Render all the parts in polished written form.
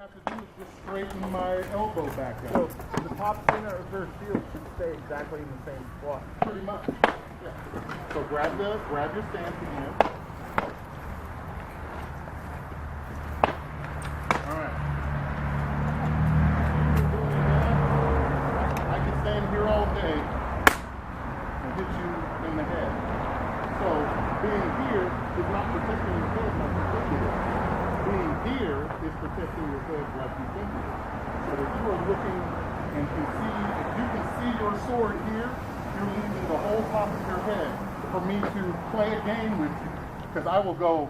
have to do is just straighten my elbow back So up. the top center of her shield should stay exactly in the same spot. Pretty much. Yeah. So grab your stance again. All right. I can stand here all day and hit you in the head. So being here is not protecting your head like you think it is. Being here is protecting your head like you think it is. So if you are looking and can see, if you can see your sword here, you're leaving the whole top of your head for me to play a game with you. Because I will go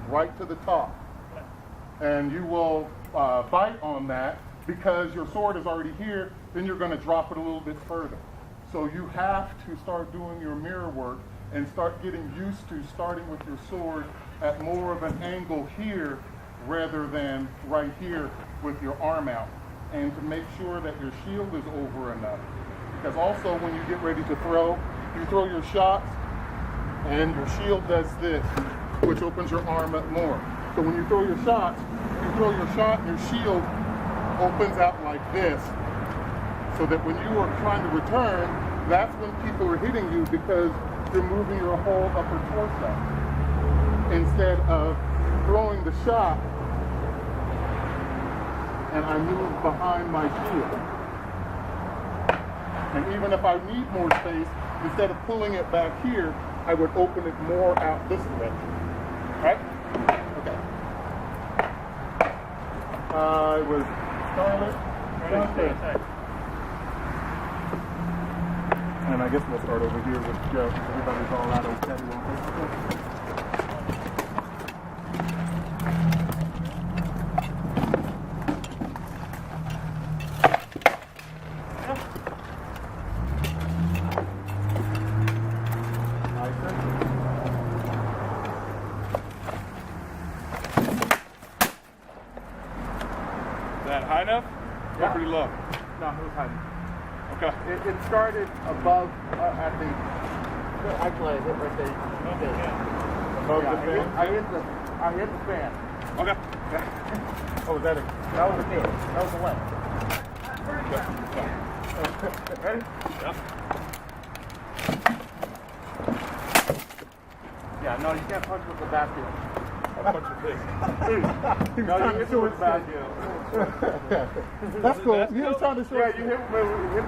right to the top. And you will bite on that because your sword is already here, then you're going to drop it a little bit further. So you have to start doing your mirror work and start getting used to starting with your sword at more of an angle here rather than right here with your arm out. And to make sure that your shield is over enough. Because also when you get ready to throw, you throw your shots and your shield does this, which opens your arm up more. So when you throw your shots, you throw your shot and your shield opens out like this. So that when you are trying to return, that's when people are hitting you because you're moving your whole upper torso. Instead of throwing the shot and I move behind my shield. And even if I need more space, instead of pulling it back here, I would open it more out this direction. Right? Okay. It was Scarlet, Dante. And I guess we'll start over here with Joe. Everybody's all out of steady on Facebook. Is that high enough? Yeah. Or pretty low? No, it was high. Okay. It started above at the. Actually, I hit right there. Above Yeah, the fan? I hit the fan. Okay. Oh, was that a... That was a hit. That was a left. Ready? Yeah. Yeah, no, you can't punch with the basket. I'll punch your face. No, you hit me with the basket. That's cool. He was trying to show Yeah, you hit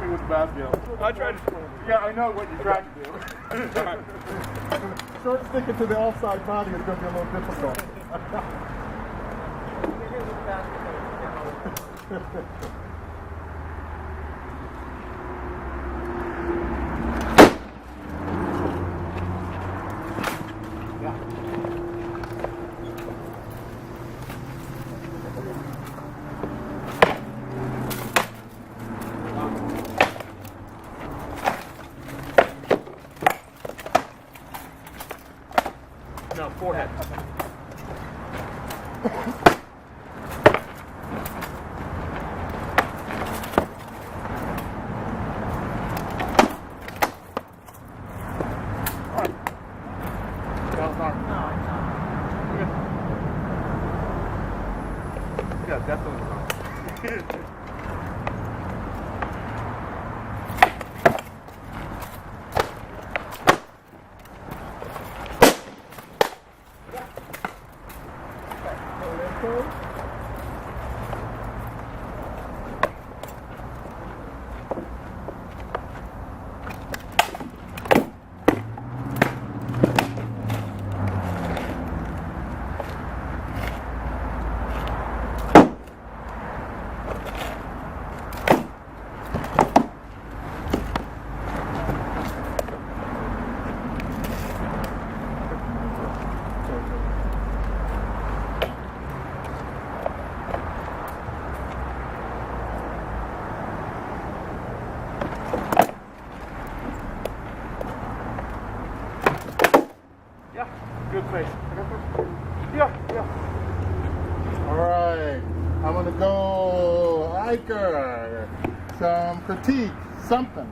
me with the basket. I tried to. Yeah, I know what you tried to do. short sticking to the offside body is going to be a little difficult. No, forehead. Yeah, definitely. Yeah, good face. Yeah. All right. I'm going to go Iker. Some critique, something.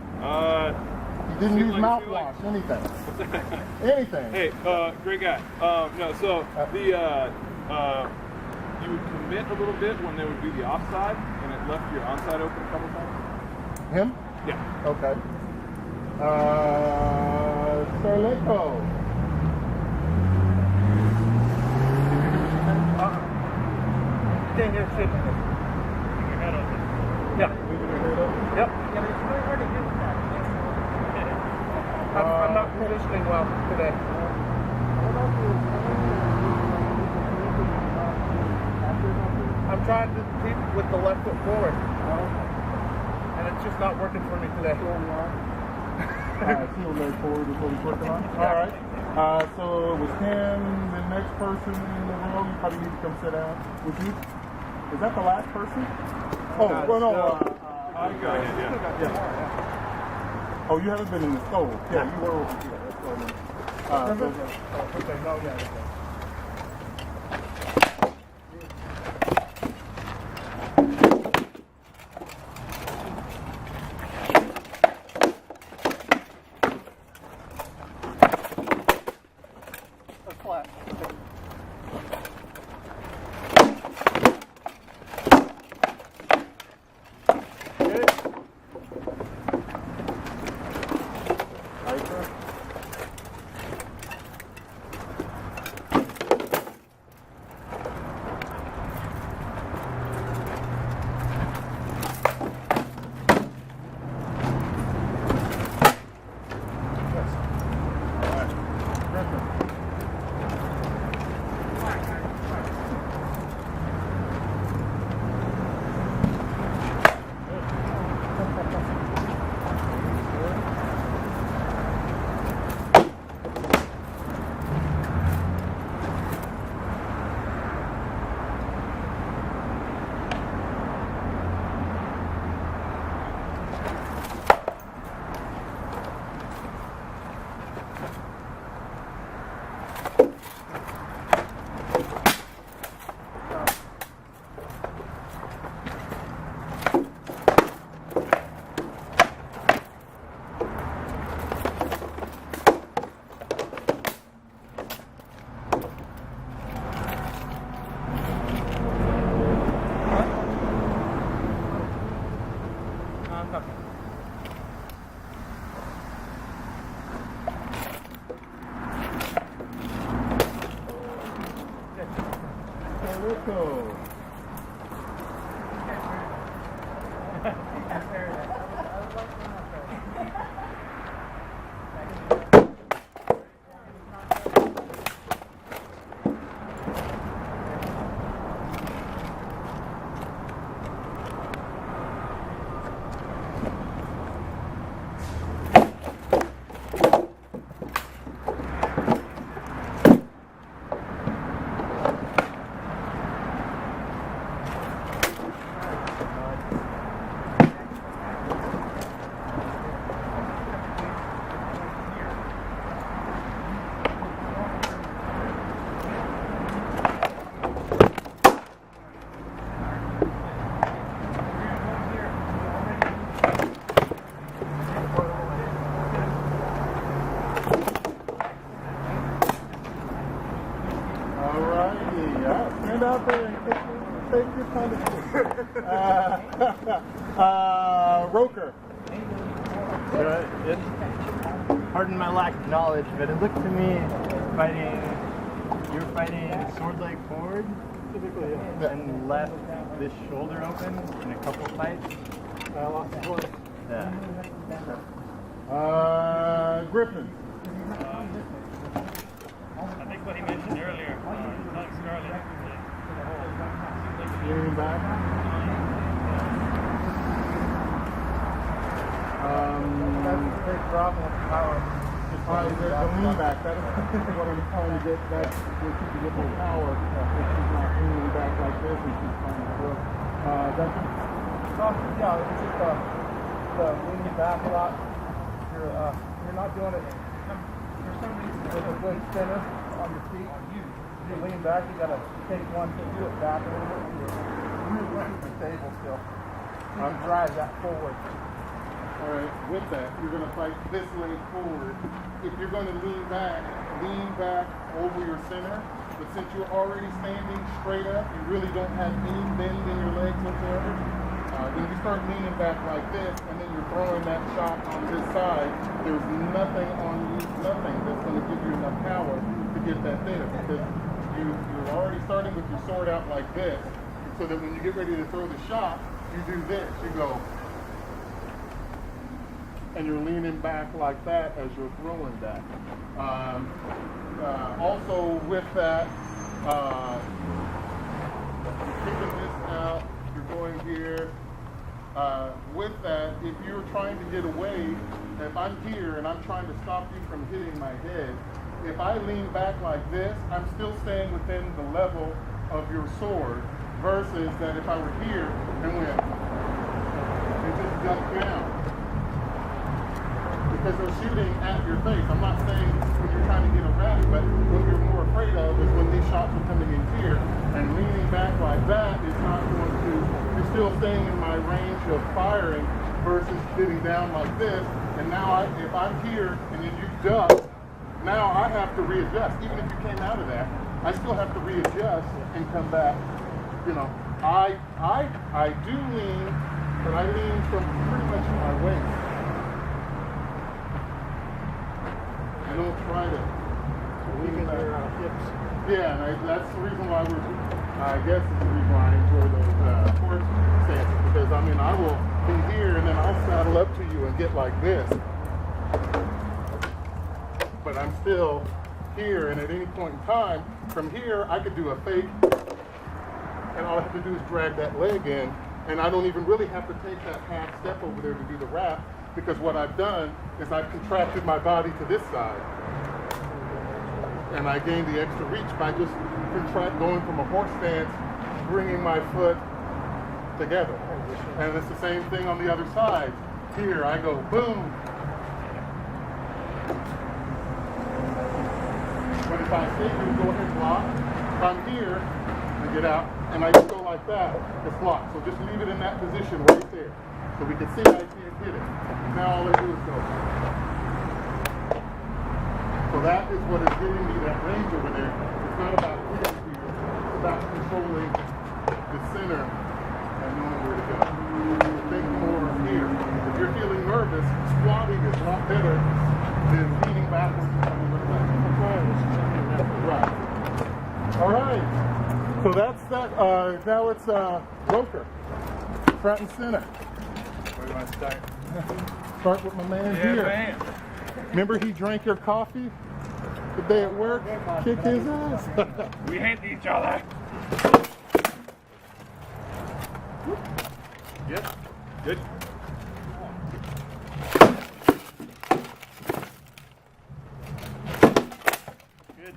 Didn't use Seems like- mouthwash, anything. Anything. Hey, great guy. No, so you would commit a little bit when they would do the offside, and it left your onside open a couple times. Him? Yeah. Okay. Serleco. Can't hear shit. Your head open. Yeah. Yep. I'm not positioning well today. I'm trying to keep with the left foot forward. And it's just not working for me today. Alright, heel leg forward is what he's working on. Alright. So it was him, the next person in the row. You probably need to come sit down. Was you? Is that the last person? Oh, well, no. I can go ahead, yeah. Yeah. Oh, you haven't been in the stove. Yeah, you were over here. That's what I mean. Okay, no, yeah. Flat. Serleco. Alrighty, yeah. Stand out there and take your time to Roker. Pardon my lack of knowledge, but it looked to me you were fighting sword leg forward and left this shoulder open in a couple fights. I lost the voice. Yeah. Griffin. I think what he mentioned earlier, not Scarlett. Leaning back. That's a big problem with power. The lean back. That is what I'm trying to get. That's where she can get more power. If she's not leaning back like this and she's trying to work. Duncan? Yeah, it's just the leaning back a lot. You're not doing it with a good center on your feet. You lean back, you gotta take one foot back a little bit. You're really working the table still. You can drive that forward. All right, with that, you're going to fight this leg forward. If you're going to lean back over your center. But since you're already standing straight up, you really don't have any bend in your legs whatsoever. When you start leaning back like this, and then you're throwing that shot on this side, there's nothing on you, nothing that's going to give you enough power to get that there. Because you're already starting with your sword out like this, so that when you get ready to throw the shot, you do this. You go, and you're leaning back like that as you're throwing that. Also with that, you're kicking this out, you're going here. With that, if you're trying to get away, if I'm here and I'm trying to stop you from hitting my head, if I lean back like this, I'm still staying within the level of your sword, versus that if I were here and went and just ducked down. Because they're shooting at your face. I'm not saying when you're trying to get around it, but what you're more afraid of is when these shots are coming in here, and leaning back like that is not going to, you're still staying in my range of firing versus sitting down like this. And now if I'm here and then you duck, now I have to readjust. Even if you came out of that, I still have to readjust and come back. You know, I do lean, but I lean from pretty much my waist. I don't try to lean back. Hips. Yeah, and that's the reason why I guess it's the reason why I enjoy those horse stances. Because, I mean, I will be here and then I'll saddle up to you and get like this. But I'm still here, and at any point in time, from here, I could do a fake, and all I have to do is drag that leg in, and I don't even really have to take that half step over there to do the wrap, because what I've done is I've contracted my body to this side. And I gained the extra reach by just going from a horse stance, bringing my foot together. And it's the same thing on the other side. Here I go, boom. But if I stay here, go ahead and block. If I'm here, I get out, and I just go like that, it's blocked. So just leave it in that position right there. So we can see I can't hit it. Now all I do is go. So that is what is giving me that range over there. It's not about hitting here. It's about controlling the center and knowing where to go. Think more here. If you're feeling nervous, squatting is a lot better than leaning backwards and coming with that. Right. All right. So that's that. Now it's Roker. Front and center. Where do you want to start? Start with my man here. Man. Remember he drank your coffee the day at work? Kick his ass. We hate each other. Yep. Good. Good.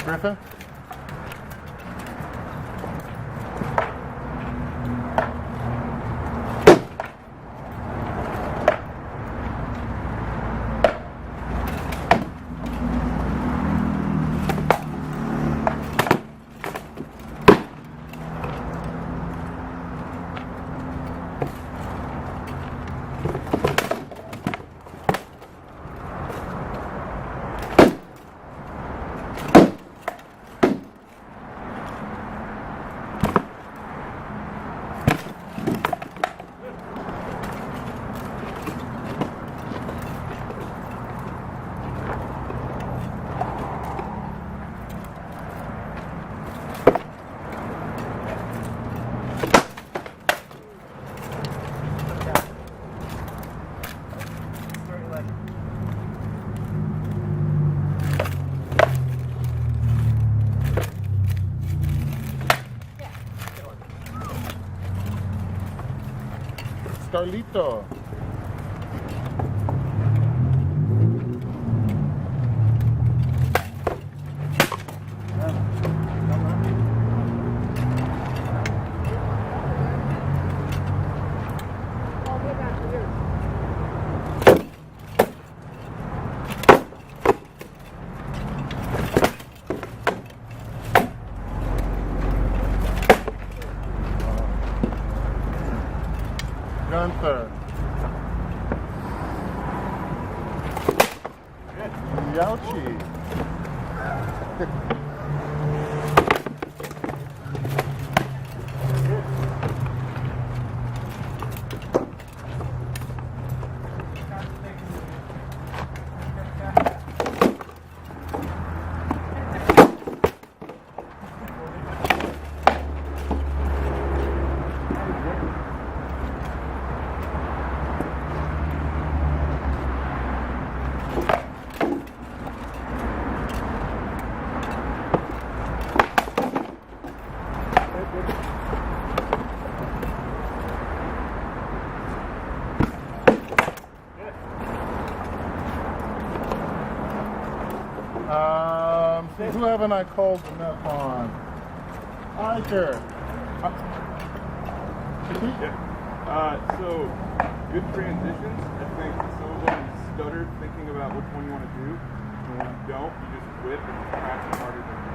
Griffin? Carlito. Gunther. Youchie. Who haven't I called enough on? Iker. So, good transitions. I think some of them stuttered thinking about which one you want to do. And when you don't, you just quit and crash it harder than you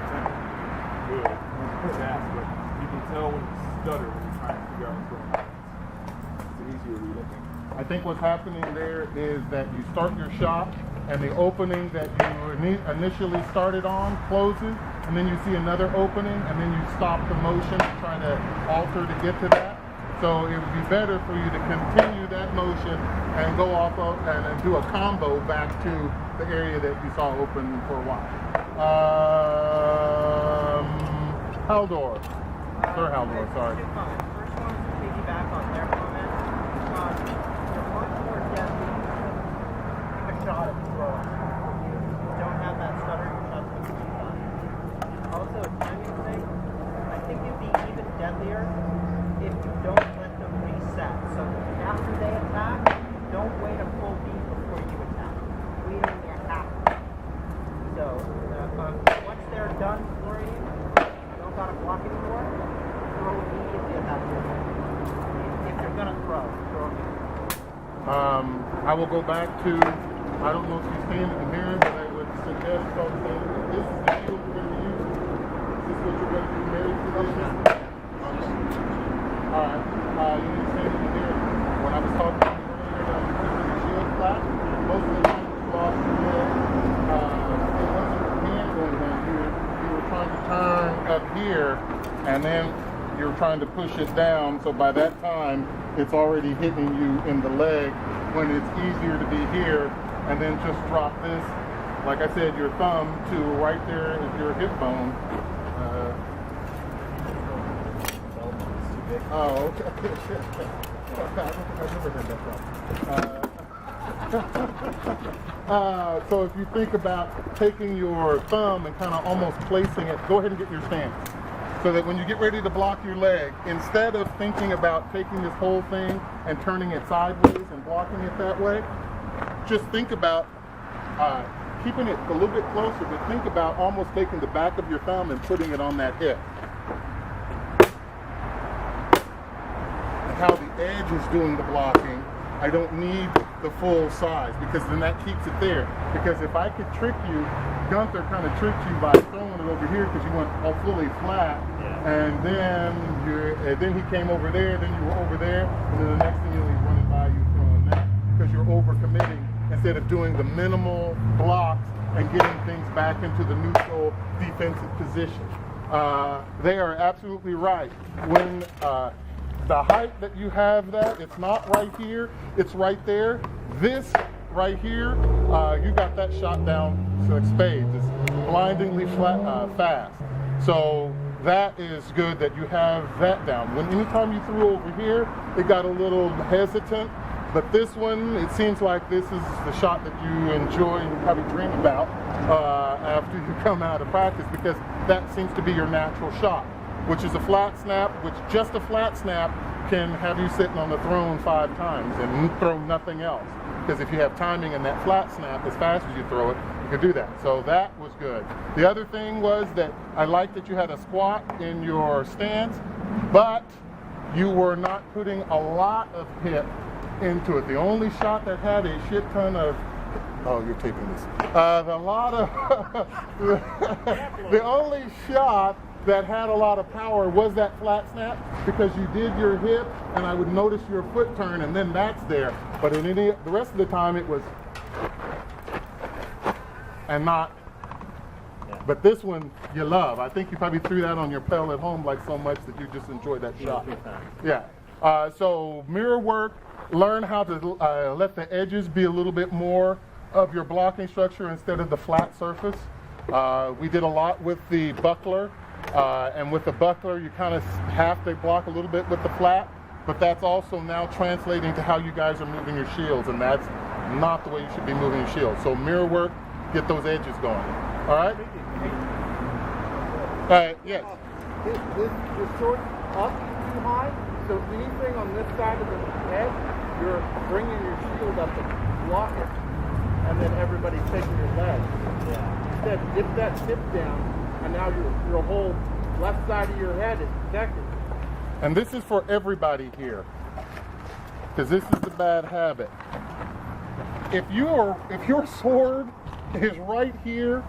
intended. Good. It's fast, but you can tell when you stutter when you're trying to figure out what's going on. It's an easier read, I think. I think what's happening there is that you start your shot and the opening that you initially started on closes, and then you see another opening, and then you stop the motion to try to alter to get to that. So it would be better for you to continue that motion and go off of, and do a combo back to the area that you saw open for a while. Haldor. Sir Haldor, sorry. Two comments. First one is to piggyback on their comment. You're much more deadly a shot at throwing. You don't have that stutter, your shot's going to be done. Also, a timing thing. I think it'd be even deadlier if you don't let them reset. So after they attack, don't wait a full beat before you attack. Wait when they're half. So once they're done flurrying, you don't got to block anymore. Throw immediately at that point. If you're gonna throw immediately. I will go back to, I don't know if you stand in the mirror, but I would suggest start saying that this is the shield we're going to use. Is this what you're going to do married to this? Alright, you need to stand in the mirror. When I was talking to you earlier about putting the shield flat, most of the time you lost your head. It wasn't your hand going down here. You were trying to turn up here, and then you're trying to push it down, so by that time it's already hitting you in the leg when it's easier to be here, and then just drop this, like I said, your thumb to right there is your hip bone. Oh, okay. I don't think I've ever heard that from. So if you think about taking your thumb and kind of almost placing it, go ahead and get your stance. So that when you get ready to block your leg, instead of thinking about taking this whole thing and turning it sideways and blocking it that way, just think about keeping it a little bit closer, but think about almost taking the back of your thumb and putting it on that hip. And how the edge is doing the blocking, I don't need the full size, because then that keeps it there. Because if I could trick you, Gunther kind of tricked you by throwing it over here because you went all fully flat, and then he came over there, then you were over there, and then the next thing you know, he's running by you throwing that, because you're overcommitting instead of doing the minimal blocks and getting things back into the neutral defensive position. They are absolutely right. When the height that you have that, it's not right here, it's right there. This right here, you got that shot down to spades. It's blindingly fast. So that is good that you have that down. When anytime you threw over here, it got a little hesitant. But this one, it seems like this is the shot that you enjoy and you probably dream about after you come out of practice, because that seems to be your natural shot, which is a flat snap, which just a flat snap can have you sitting on the throne 5 times and throw nothing else. Because if you have timing in that flat snap, as fast as you throw it, you can do that. So that was good. The other thing was that I liked that you had a squat in your stance, but you were not putting a lot of hip into it. The only shot that had a shit ton of, oh, you're taping this. The only shot that had a lot of power was that flat snap, because you did your hip and I would notice your foot turn and then that's there. But in the rest of the time it was and not. But this one you love. I think you probably threw that on your pedal at home like so much that you just enjoyed that shot. Yeah. So mirror work, learn how to let the edges be a little bit more of your blocking structure instead of the flat surface. We did a lot with the buckler, and with the buckler you kind of have to block a little bit with the flat, but that's also now translating to how you guys are moving your shields, and that's not the way you should be moving your shields. So mirror work, get those edges going. All right? Yes. This sword up too high, so anything on this side of the head, you're bringing your shield up to block it, and then everybody's taking your leg. Yeah. Instead, dip that tip down, and now your whole left side of your head is protected. And this is for everybody here, because this is the bad habit. If your sword is right here,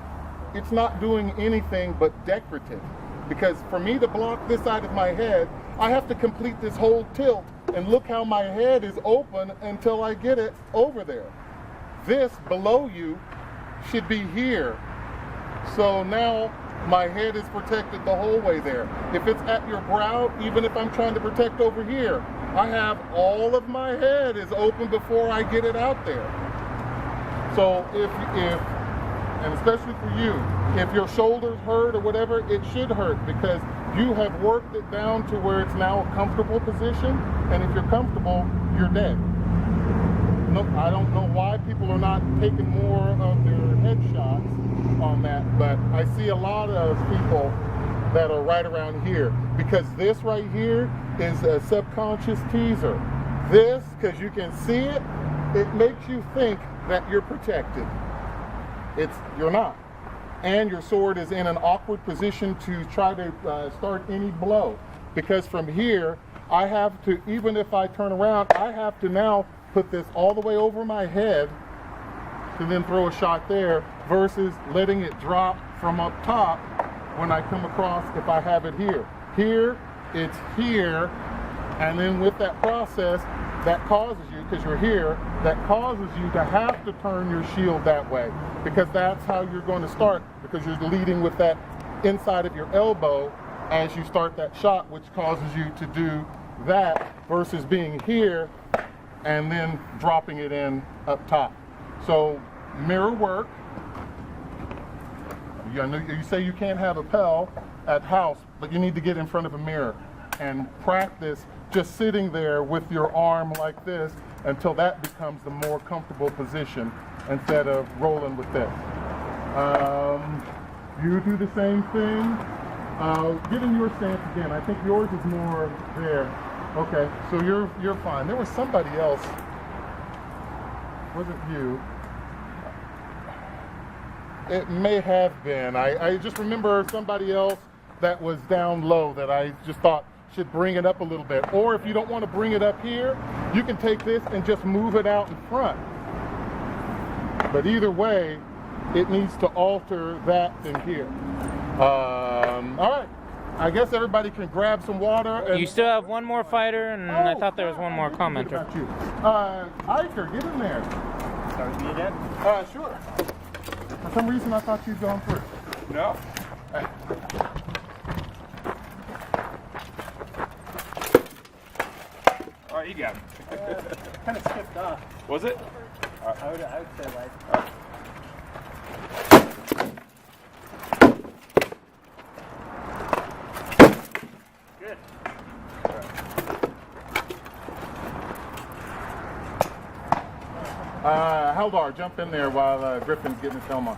it's not doing anything but decorative. Because for me to block this side of my head, I have to complete this whole tilt, and look how my head is open until I get it over there. This below you should be here. So now my head is protected the whole way there. If it's at your brow, even if I'm trying to protect over here, I have all of my head is open before I get it out there. So and especially for you, if your shoulders hurt or whatever, it should hurt, because you have worked it down to where it's now a comfortable position, and if you're comfortable, you're dead. No, I don't know why people are not taking more of their headshots on that, but I see a lot of people that are right around here, because this right here is a subconscious teaser. This, because you can see it, it makes you think that you're protected. You're not. And your sword is in an awkward position to try to start any blow. Because from here, I have to, even if I turn around, I have to now put this all the way over my head to then throw a shot there, versus letting it drop from up top when I come across if I have it here. Here, it's here, and then with that process, that causes you, because you're here, that causes you to have to turn your shield that way, because that's how you're going to start, because you're leading with that inside of your elbow as you start that shot, which causes you to do that versus being here and then dropping it in up top. So mirror work. You say you can't have a Pell at house, but you need to get in front of a mirror and practice just sitting there with your arm like this until that becomes the more comfortable position instead of rolling with this. You do the same thing. Get in your stance again. I think yours is more there. Okay, so you're fine. There was somebody else. Was it you? It may have been. I just remember somebody else that was down low that I just thought should bring it up a little bit. Or if you don't want to bring it up here, you can take this and just move it out in front. But either way, it needs to alter that thing here. All right. I guess everybody can grab some water. And You still have one more fighter, and I thought there was one more commenter. About you. Iker, get in there. Start me again? Sure. For some reason, I thought you'd gone through. No. All right, you got it. Kind of skipped off. Was it? I would say like. Good. Haldar, jump in there while Griffin's getting his helmet on.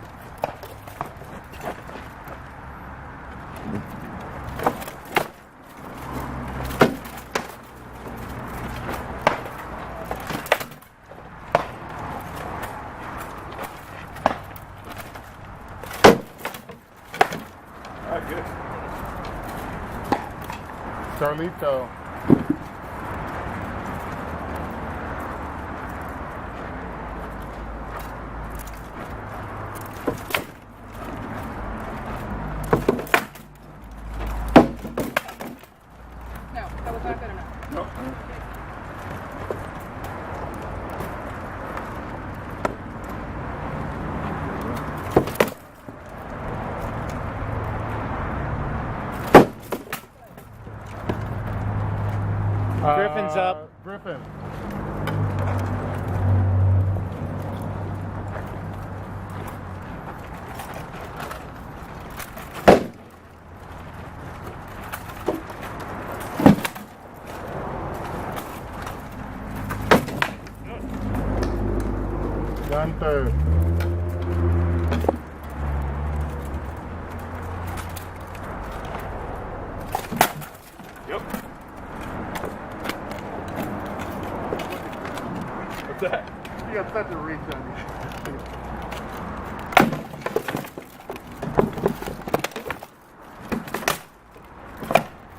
All right, good. Charlito. Griffin's up. Griffin. Gunther. Yep. What's that? You got such a reach on you.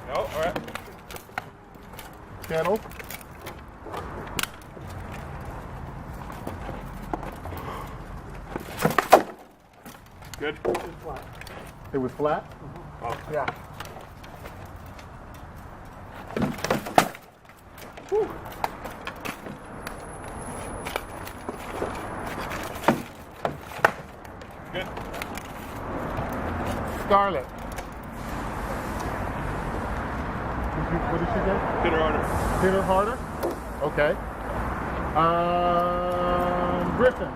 No, alright. Kettle. Good. It was flat. Oh, Yeah. good. Scarlet. What did she get? Hit her harder. Hit her harder? Okay. Griffin.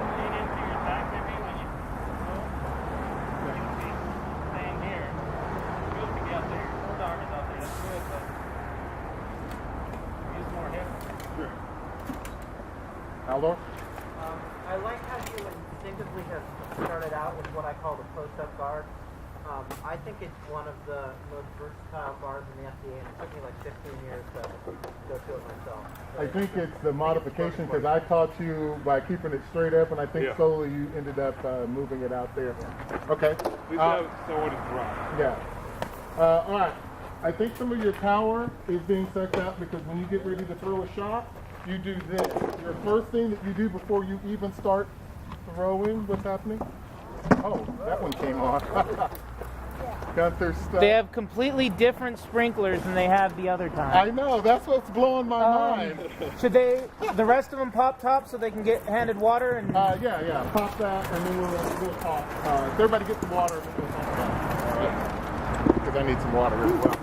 Lean into your back maybe when you go. You can see staying here. Good to get out there. Your full arm is out there. That's good, but use more hip. Aldor? I like how you instinctively have started out with what I call the close-up guard. I think it's one of the most versatile guards in the FDA, and it took me like 15 years to go to it myself. I think it's the modification because I taught you by keeping it straight up, and I think Yeah. slowly you ended up moving it out there. Okay. At least that was so what it's dry. Yeah. All right. I think some of your power is being sucked out because when you get ready to throw a shot, you do this. Your first thing that you do before you even start throwing, what's happening? Oh, that one came on. Gunther stuff. They have completely different sprinklers than they have the other time. I know. That's what's blowing my mind. Should the rest of them pop top so they can get handed water? And Yeah. Pop that, and then we'll talk. Everybody get the water, and then we'll talk about it. Because I need some water as well.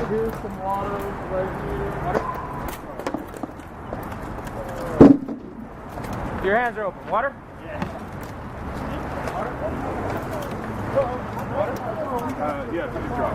Here's some water right here. your hands are open. Water? Yeah, please drop.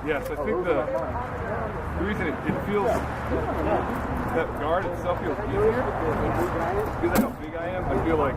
Yes, I think the reason it feels, that guard itself feels easier, because of how big I am, I feel like